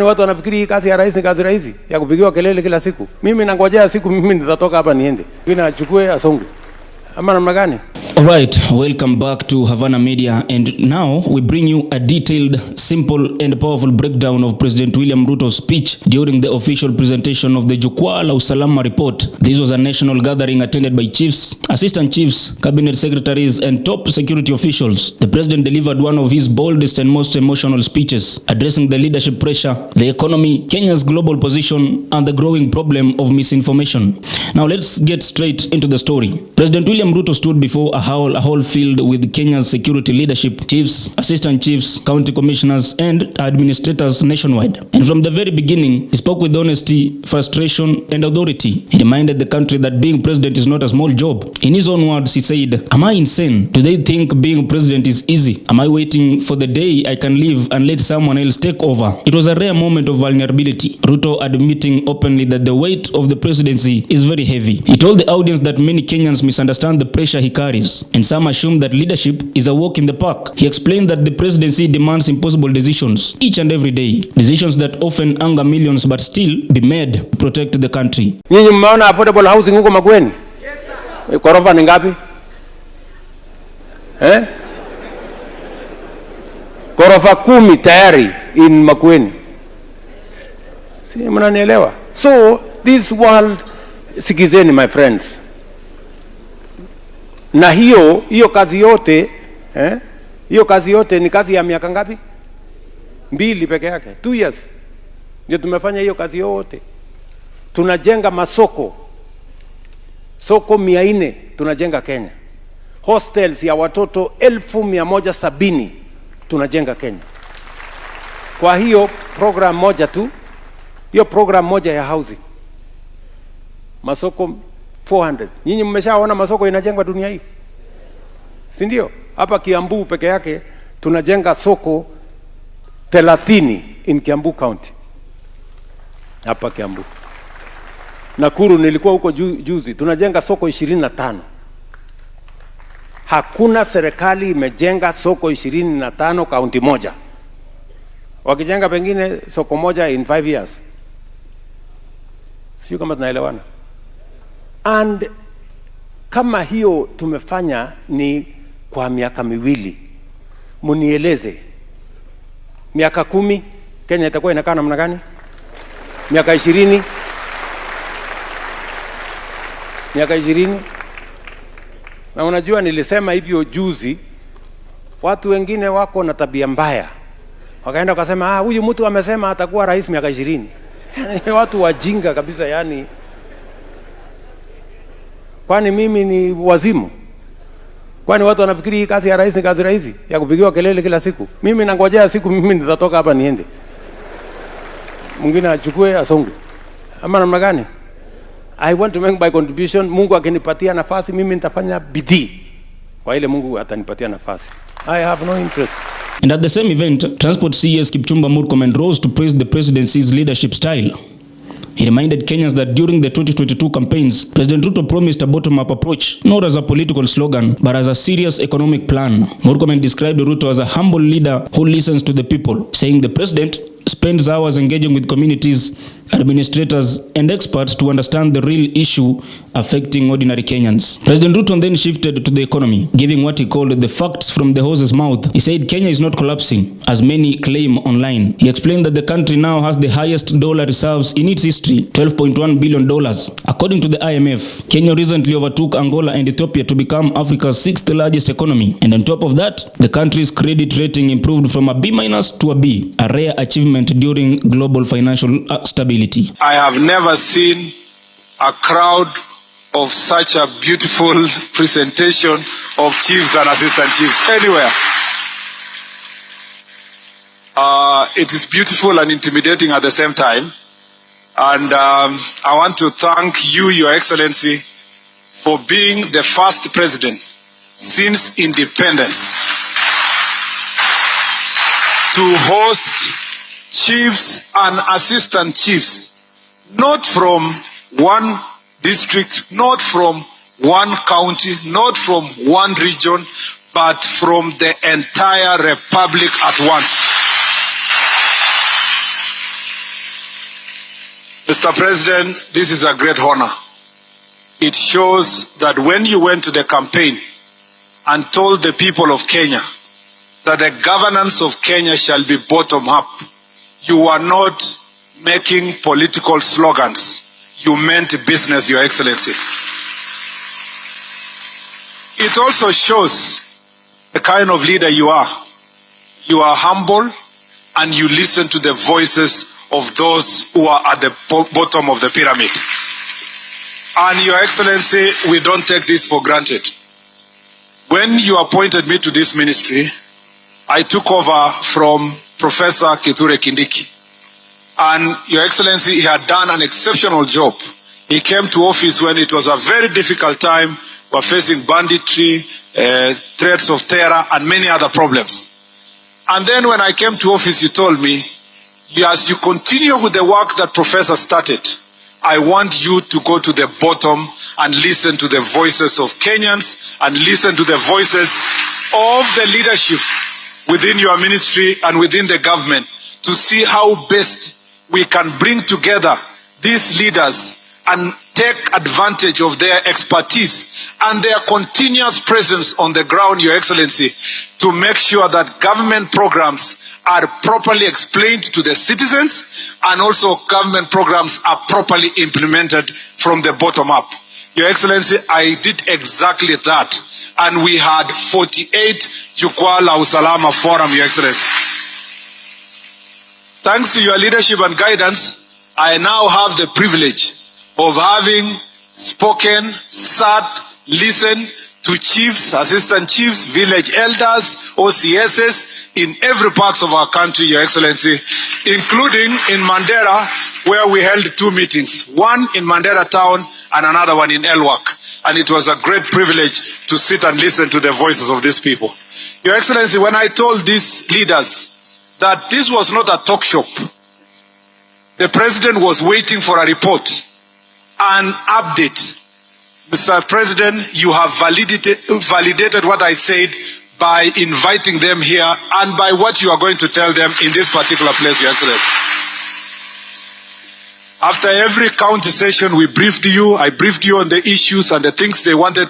Watu wanafikiri hii kazi ya rais ni kazi rahisi ya kupigiwa kelele kila siku. Mimi nangojea siku mimi nitatoka hapa niende. Mimi nachukue asonge. Ama namna gani? All right, welcome back to Havana Media, and now we bring you a detailed, simple and powerful breakdown of President William Ruto's speech during the official presentation of the Jukwaa La Usalama report. This was a national gathering attended by chiefs, assistant chiefs, cabinet secretaries and top security officials. The president delivered one of his boldest and most emotional speeches, addressing the leadership pressure, the economy, Kenya's global position and the growing problem of misinformation. Now let's get straight into the story. President William Ruto stood before a whole field with Kenya's security leadership, chiefs, assistant chiefs, county commissioners and administrators nationwide. And from the very beginning, he spoke with honesty, frustration and authority. He reminded the country that being president is not a small job. In his own words, he said, "Am I insane? Do they think being president is easy? Am I waiting for the day I can leave and let someone else take over?" It was a rare moment of vulnerability, Ruto admitting openly that the weight of the presidency is very heavy. He told the audience that many Kenyans misunderstand the pressure he carries, and some assume that leadership is a walk in the park. He explained that the presidency demands impossible decisions each and every day, decisions that often anger millions but still be made to protect the country. Nyinyi mmeona affordable housing huko Makueni? Yes, ghorofa ni ngapi? Ghorofa 10 tayari in Makueni. Si mnanielewa? So this world, sikizeni my friends. Na hiyo kazi yote hiyo kazi yote ni kazi ya miaka ngapi? 2 peke yake, 2 years ndio tumefanya hiyo kazi yote. Tunajenga masoko 400 tunajenga Kenya, hostels ya watoto 1170 tunajenga Kenya. Kwa hiyo program moja tu, hiyo program moja ya housing, masoko 400. Nyinyi mmeshaona masoko inajengwa dunia hii? Si ndio? Hapa Kiambu peke yake tunajenga soko 30 in Kiambu County. Hapa Kiambu. Nakuru nilikuwa huko juzi, tunajenga soko 25. Hakuna serikali imejenga soko 25 kaunti moja. Wakijenga pengine soko moja in 5 years. Sio kama tunaelewana. And kama hiyo tumefanya ni kwa miaka 2, munieleze miaka 10 Kenya itakuwa inakaa namna gani? Miaka 20? Miaka 20? Na unajua nilisema hivyo juzi, watu wengine wako na tabia mbaya. Wakaenda wakasema, huyu mtu amesema atakuwa rais miaka 20. Watu wajinga kabisa yani. Kwani mimi ni wazimu? Kwani watu wanafikiri hii kazi ya rais ni kazi rahisi ya kupigiwa kelele kila siku? Mimi nangojea siku mimi nitatoka hapa niende. Mwingine achukue asonge. Ama namna gani? I want to make my contribution. Mungu akinipatia nafasi mimi nitafanya bidii kwa ile Mungu atanipatia nafasi. I have no interest. And at the same event, Transport CS Kipchumba Murkomen rose to praise the presidency's leadership style. He reminded Kenyans that during the 2022 campaigns, President Ruto promised a bottom-up approach, not as a political slogan, but as a serious economic plan. Murkomen described Ruto as a humble leader who listens to the people, saying the president spends hours engaging with communities, administrators and experts to understand the real issue affecting ordinary Kenyans. President Ruto then shifted to the economy, giving what he called the facts from the horse's mouth. He said Kenya is not collapsing, as many claim online. He explained that the country now has the highest dollar reserves in its history, $12.1 billion. According to the IMF, Kenya recently overtook Angola and Ethiopia to become Africa's 6th largest economy. And on top of that, the country's credit rating improved from a B- to a B, a rare achievement during global financial stability. I have never seen a crowd of such a beautiful presentation of chiefs and assistant chiefs anywhere. It is beautiful and intimidating at the same time. And I want to thank you, Your Excellency, for being the first president since independence to host chiefs and assistant chiefs, not from one district, not from one county, not from one region, but from the entire republic at once. Mr. President, this is a great honor. It shows that when you went to the campaign and told the people of Kenya that the governance of Kenya shall be bottom up, you are not making political slogans. You meant business, Your Excellency. It also shows the kind of leader you are. You are humble and you listen to the voices of those who are at the bottom of the pyramid. And Your Excellency, we don't take this for granted. When you appointed me to this ministry, I took over from Professor Kithure Kindiki. And Your Excellency, he had done an exceptional job. He came to office when it was a very difficult time. We were facing banditry, threats of terror, and many other problems. And then when I came to office, you told me, as you continue with the work that Professor started, I want you to go to the bottom and listen to the voices of Kenyans and listen to the voices of the leadership within your ministry and within the government to see how best we can bring together these leaders and take advantage of their expertise and their continuous presence on the ground, Your Excellency, to make sure that government programs are properly explained to the citizens and also government programs are properly implemented from the bottom up. Your Excellency, I did exactly that. And we had 48 Jukwaa La Usalama forum, Your Excellency. Thanks to your leadership and guidance, I now have the privilege of having spoken, sat, listened to chiefs, assistant chiefs, village elders, OCSs in every part of our country, Your Excellency, including in Mandera, where we held 2 meetings, one in Mandera town and another one in Elwak. And it was a great privilege to sit and listen to the voices of these people. Your Excellency, when I told these leaders that this was not a talk shop, the President was waiting for a report, an update. Mr. President, you have validated what I said by inviting them here and by what you are going to tell them in this particular place, Your Excellency. After every county session, we briefed you. I briefed you on the issues and the things they wanted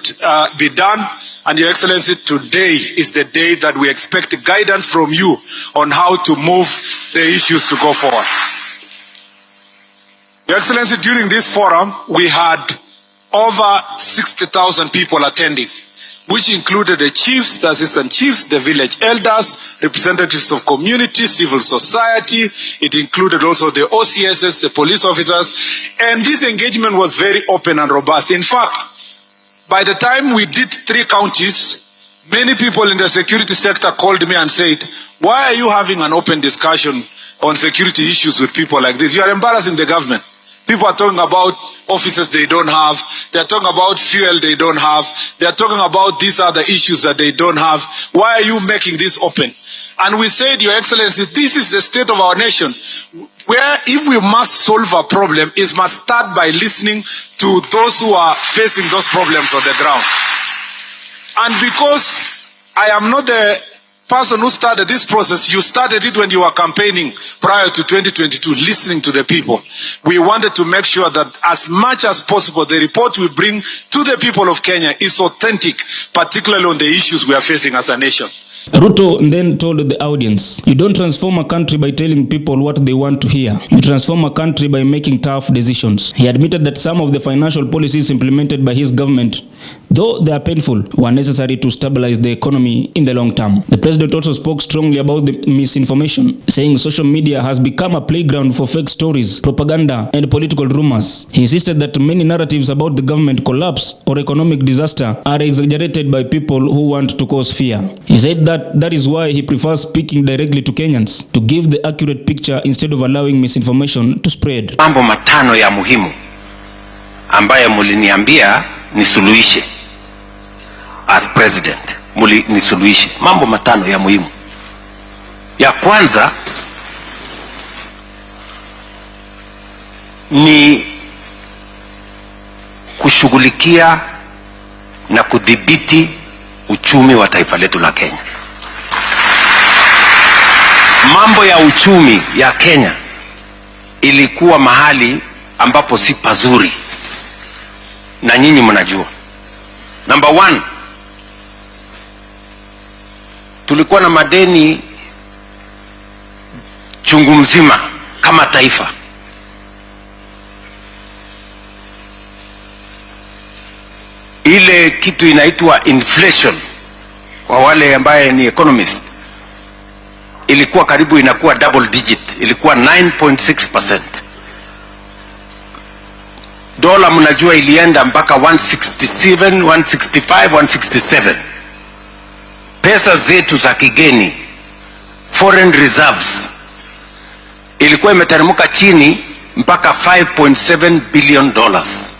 be done. And Your Excellency, today is the day that we expect guidance from you on how to move the issues to go forward. Your Excellency, during this forum, we had over 60,000 people attending, which included the chiefs, the assistant chiefs, the village elders, representatives of community, civil society. It included also the OCSs, the police officers. And this engagement was very open and robust. In fact, by the time we did 3 counties, many people in the security sector called me and said, why are you having an open discussion on security issues with people like this? You are embarrassing the government. People are talking about offices they don't have. They are talking about fuel they don't have. They are talking about these other issues that they don't have. Why are you making this open? And we said, Your Excellency, this is the state of our nation, where if we must solve a problem, it must start by listening to those who are facing those problems on the ground. And because I am not the person who started this process, you started it when you were campaigning prior to 2022, listening to the people. We wanted to make sure that as much as possible, the report we bring to the people of Kenya is authentic, particularly on the issues we are facing as a nation. Ruto then told the audience, you don't transform a country by telling people what they want to hear. You transform a country by making tough decisions. He admitted that some of the financial policies implemented by his government, though they are painful, were necessary to stabilize the economy in the long term. The president also spoke strongly about the misinformation, saying social media has become a playground for fake stories, propaganda, and political rumors. He insisted that many narratives about the government collapse or economic disaster are exaggerated by people who want to cause fear. He said that is why he prefers speaking directly to Kenyans, to give the accurate picture instead of allowing misinformation to spread. Mambo matano ya muhimu ambaye muliniambia nisuluhishe as president, nisuluhishe mambo matano ya muhimu. Ya kwanza ni kushughulikia na kudhibiti uchumi wa taifa letu la Kenya. Mambo ya uchumi ya Kenya ilikuwa mahali ambapo si pazuri, na nyinyi mnajua. Number one, tulikuwa na madeni chungu mzima kama taifa. Ile kitu inaitwa inflation, kwa wale ambaye ni economist, ilikuwa karibu inakuwa double digit, ilikuwa 9.6%. Dola mnajua ilienda mpaka 167, 165, 167. Pesa zetu za kigeni, foreign reserves, ilikuwa imeteremka chini mpaka 5.7 billion dollars.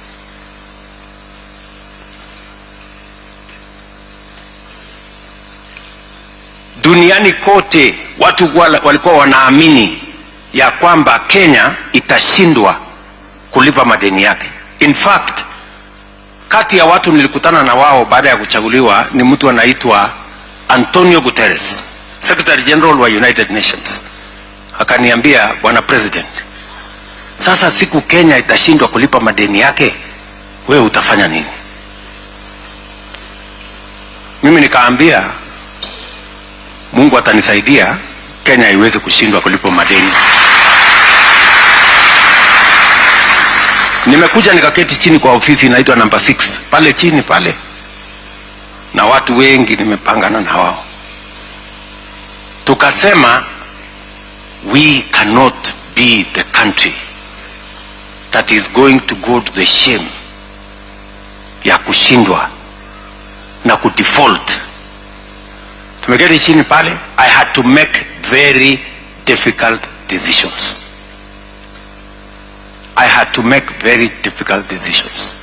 Duniani kote watu walikuwa wanaamini ya kwamba Kenya itashindwa kulipa madeni yake. In fact, kati ya watu nilikutana na wao baada ya kuchaguliwa ni mtu anaitwa Antonio Guterres, Secretary General wa United Nations. Akaniambia, Bwana President, sasa siku Kenya itashindwa kulipa madeni yake, wewe utafanya nini? Mimi nikaambia, Mungu atanisaidia Kenya iweze kushindwa kulipa madeni. Nimekuja nikaketi chini kwa ofisi inaitwa number 6 pale chini pale, na watu wengi nimepangana na wao. Tukasema, we cannot be the country that is going to go to the shame ya kushindwa na kudefault. Tumeketi chini pale, I had to make very difficult decisions. I had to make very difficult decisions.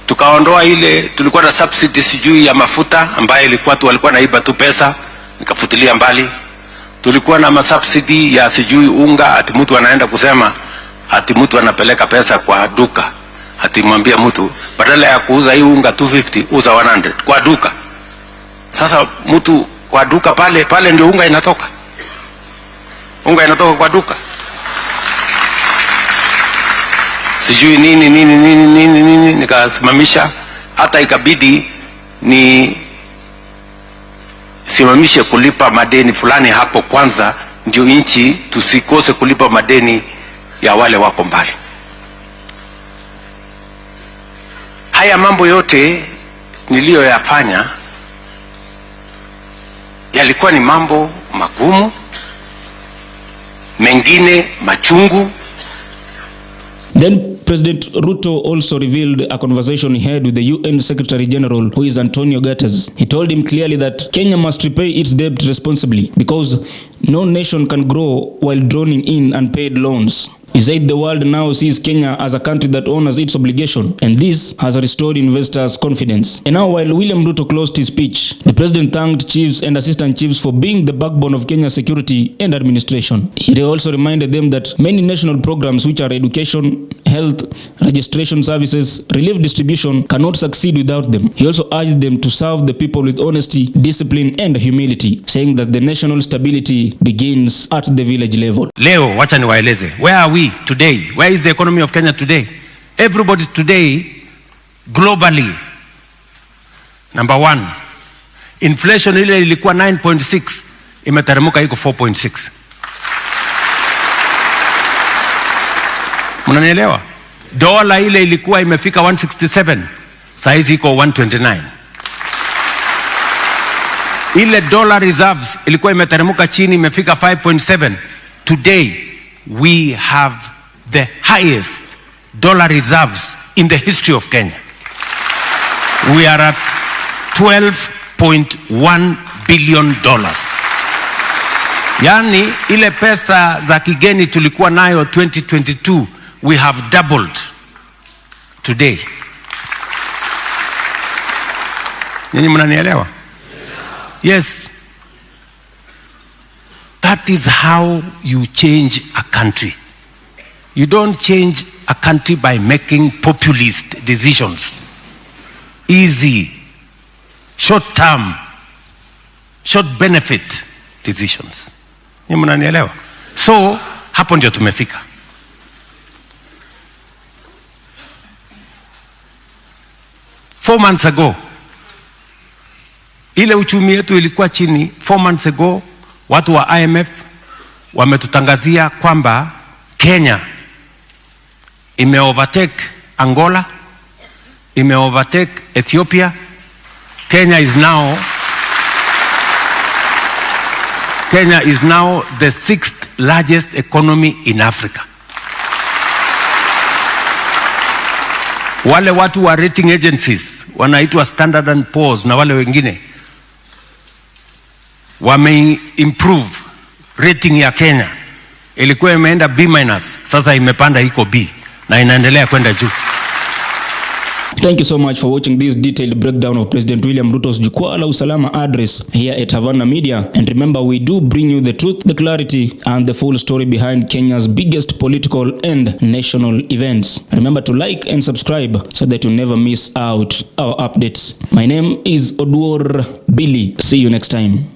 Tukaondoa ile, tulikuwa na subsidy sijui ya mafuta ambayo ilikuwa tu walikuwa naiba tu pesa, nikafutilia mbali. Tulikuwa na subsidy ya sijui unga, ati mtu anaenda kusema ati mtu anapeleka pesa kwa duka, ati mwambia mtu badala ya kuuza hii unga 250 uza 100 kwa duka. Sasa mtu kwa duka pale ndio unga inatoka. Unga inatoka kwa duka. Sijui nini nikasimamisha, hata ikabidi ni simamishe kulipa madeni fulani hapo kwanza, ndio nchi tusikose kulipa madeni ya wale wako mbali. Haya mambo yote niliyoyafanya yalikuwa ni mambo magumu, mengine machungu. Then President Ruto also revealed a conversation he had with the UN Secretary General, who is Antonio Guterres. He told him clearly that Kenya must repay its debt responsibly because no nation can grow while drowning in unpaid loans. He said the world now sees Kenya as a country that honors its obligation, and this has restored investors' confidence. And now, while William Ruto closed his speech, the president thanked chiefs and assistant chiefs for being the backbone of Kenya's security and administration. He also reminded them that many national programs, which are education, health, registration services, relief distribution, cannot succeed without them. He also urged them to serve the people with honesty, discipline, and humility, saying that the national stability begins at the village level. Leo, wacha niwaeleze, where are we today? Where is the economy of Kenya today? Everybody today, globally, number one, inflation ile ilikuwa 9.6, imeteremka iko 4.6. Mnanielewa? Dola ile ilikuwa imefika 167, saizi iko 129. Ile dollar reserves ilikuwa imeteremka chini, imefika 5.7. Today we have the highest dollar reserves in the history of Kenya. We are at $12.1 billion. Yani ile pesa za kigeni tulikuwa nayo 2022, we have doubled today. Nini mnanielewa? Yes. That is how you change a country. You don't change a country by making populist decisions. Easy, short term, short benefit decisions. Ni mnanielewa? So, hapo ndio tumefika. 4 months ago, ile uchumi yetu ilikuwa chini. 4 months ago, watu wa IMF wametutangazia kwamba Kenya ime-overtake Angola, ime-overtake Ethiopia. Kenya is now the 6th largest economy in Africa. Wale watu wa rating agencies wanaitwa Standard and Poor's na wale wengine wame-improve rating ya Kenya. Ilikuwa imeenda B-, sasa imepanda iko B na inaendelea kwenda juu. Thank you so much for watching this detailed breakdown of President William Ruto's Jukwaa La Usalama address here at Havana Media. And remember, we do bring you the truth, the clarity, and the full story behind Kenya's biggest political and national events. Remember to like and subscribe so that you never miss out our updates. My name is Oduor Billy. See you next time.